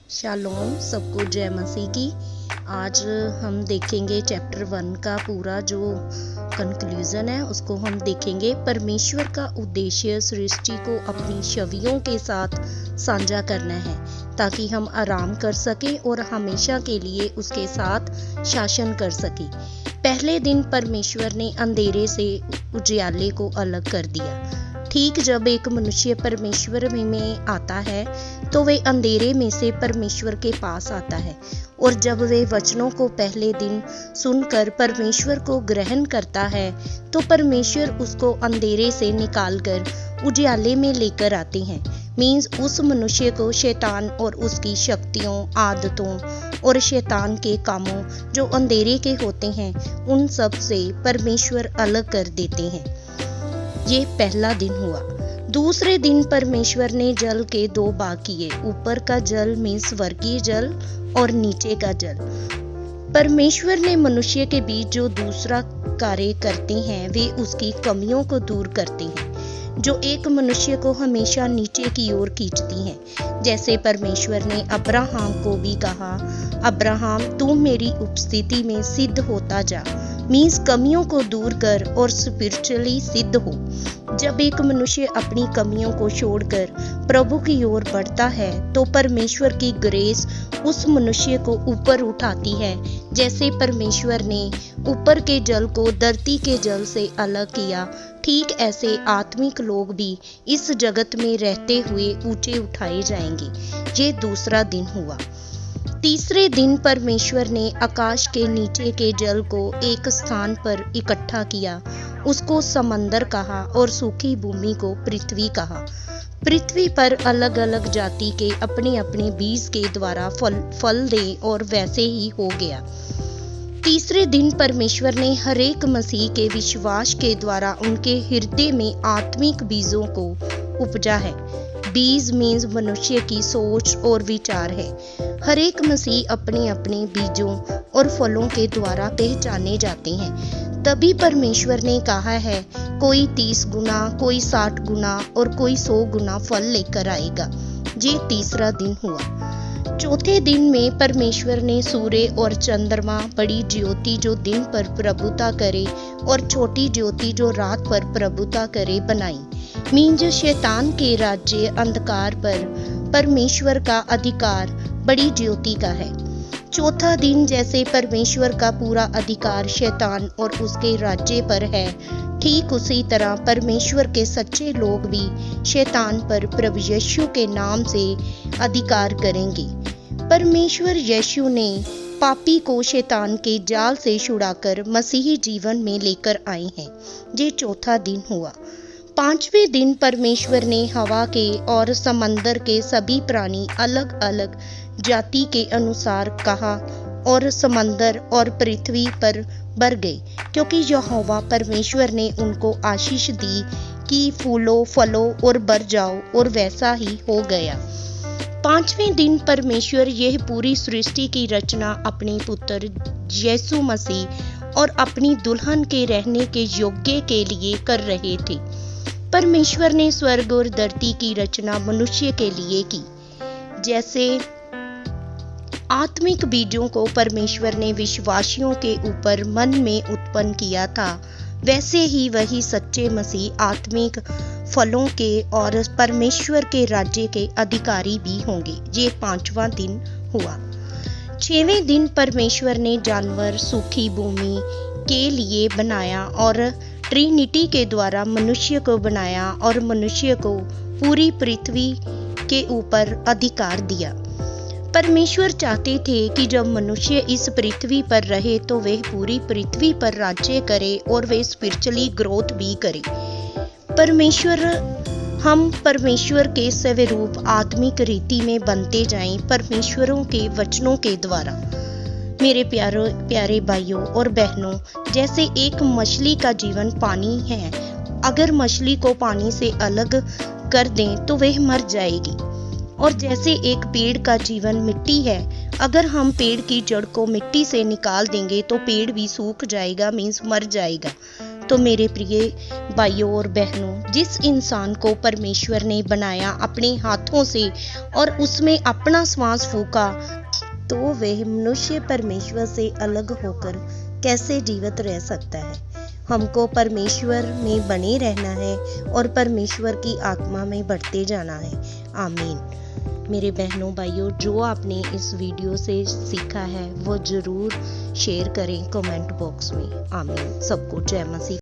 Shalom, सबको जय मसीह की। आज हम देखेंगे चैप्टर 1 का पूरा जो कंक्लूजन है उसको हम देखेंगे। परमेश्वर का उद्देश्य सृष्टि को अपनी छवियों के साथ साझा करना है ताकि हम आराम कर सकें और हमेशा के लिए उसके साथ शासन कर सकें। पहले दिन परमेश्वर ने अंधेरे से उजियाले को अलग कर दिया। ठीक जब एक मनुष्य परमेश्वर में आता है तो वे अंधेरे में से परमेश्वर के पास आता है, और जब वे वचनों को पहले दिन सुनकर परमेश्वर को ग्रहण करता है तो परमेश्वर उसको अंधेरे से निकालकर उजियाले में लेकर आते हैं। मीन्स उस मनुष्य को शैतान और उसकी शक्तियों, आदतों और शैतान के कामों जो अंधेरे के होते हैं उन सब से परमेश्वर अलग कर देते हैं। ये पहला दिन हुआ। दूसरे दिन परमेश्वर ने जल के 2 भाग किए, ऊपर का जल में स्वर्गीय जल और नीचे का जल। परमेश्वर ने मनुष्य के बीच जो दूसरा कार्य करते हैं वे उसकी कमियों को दूर करते हैं जो एक मनुष्य को हमेशा नीचे की ओर खींचती हैं। जैसे परमेश्वर ने अब्राहम को भी कहा, अब्राहम तू मेरी उपस्थिति में सिद्ध होता जा। मीन्स कमियों को दूर कर और स्पिरिचुअली सिद्ध हो। जब एक मनुष्य अपनी कमियों को छोड़कर प्रभु की ओर बढ़ता है तो परमेश्वर की ग्रेस उस मनुष्य को ऊपर उठाती है। जैसे परमेश्वर ने ऊपर के जल को धरती के जल से अलग किया, ठीक ऐसे आत्मिक लोग भी इस जगत में रहते हुए ऊंचे उठाए जाएंगे। ये दूसरा दिन हुआ। तीसरे दिन परमेश्वर ने आकाश के नीचे के जल को एक स्थान पर इकट्ठा किया, उसको समंदर कहा, और सूखी भूमि को पृथ्वी कहा। पृथ्वी पर अलग अलग जाति के अपने अपने बीज के द्वारा फल दे, और वैसे ही हो गया। तीसरे दिन परमेश्वर ने हरेक मसीह के विश्वास के द्वारा उनके हृदय में आत्मिक बीजों को उपजा है। बीज मीन्स मनुष्य की सोच और विचार है। हरेक मसीह अपने अपने बीजों और फलों के द्वारा पहचाने जाते हैं। तभी परमेश्वर ने कहा है, कोई 30 गुना, कोई 60 गुना और कोई 100 गुना फल लेकर आएगा। ये तीसरा दिन हुआ। चौथे दिन में परमेश्वर ने सूर्य और चंद्रमा, बड़ी ज्योति जो दिन पर प्रभुता करे और छोटी ज्योति जो रात पर प्रभुता करे बनाई। मीन्स शैतान के राज्य अंधकार पर परमेश्वर का अधिकार बड़ी ज्योति का है। चौथा दिन जैसे परमेश्वर का पूरा अधिकार शैतान और उसके राज्य पर है, ठीक उसी तरह परमेश्वर के सच्चे लोग भी शैतान पर प्रभु यीशु के नाम से अधिकार करेंगे। परमेश्वर यीशु ने पापी को शैतान के जाल से छुड़ाकर मसीही जीवन में लेकर आए हैं। ये चौथा दिन हुआ। पांचवें दिन परमेश्वर ने हवा के और समंदर के सभी प्राणी अलग अलग जाति के अनुसार कहा, और समंदर और पृथ्वी पर भर गए, क्योंकि यहोवा परमेश्वर ने उनको आशीष दी कि फूलो फलो और भर जाओ, और वैसा ही हो गया। पांचवें दिन परमेश्वर यह पूरी सृष्टि की रचना अपने पुत्र यीशु मसीह और अपनी दुल्हन के रहने के योग्य के लिए कर रहे थे। परमेश्वर ने स्वर्ग और धरती की रचना मनुष्य के लिए की। जैसे आत्मिक बीजों को परमेश्वर ने विश्वासियों के ऊपर मन में उत्पन्न किया था, वैसे ही वही सच्चे मसीह आत्मिक फलों के और परमेश्वर के राज्य के अधिकारी भी होंगे। ये 5वां दिन हुआ। 6वें दिन परमेश्वर ने जानवर सूखी भूमि के लिए बनाया और ट्रिनिटी के द्वारा मनुष्य को बनाया, और मनुष्य को पूरी पृथ्वी के ऊपर अधिकार दिया। परमेश्वर चाहते थे कि जब मनुष्य इस पृथ्वी पर रहे तो वह पूरी पृथ्वी पर राज्य करे और वे स्पिरिचुअली ग्रोथ भी करे। हम परमेश्वर के स्वरूप आत्मिक रीति में बनते जाएं परमेश्वरों के वचनों के द्वारा। मेरे प्यारे भाइयों और बहनों, जैसे एक मछली का जीवन पानी है, अगर मछली को पानी से अलग कर दें तो वह मर जाएगी। और जैसे एक पेड़ का जीवन मिट्टी है, अगर हम पेड़ की जड़ को मिट्टी से निकाल देंगे तो पेड़ भी सूख जाएगा, मीन्स मर जाएगा। तो मेरे प्रिय भाइयों और बहनों, जिस इंसान को परमेश्वर ने बनाया अपने हाथों से और उसमें अपना श्वास फूंका, तो वह मनुष्य परमेश्वर से अलग होकर कैसे जीवित रह सकता है। हमको परमेश्वर में बने रहना है और परमेश्वर की आत्मा में बढ़ते जाना है। आमीन। मेरे बहनों भाइयों, जो आपने इस वीडियो से सीखा है वो ज़रूर शेयर करें कमेंट बॉक्स में। आमीन। सबको जय मसीह।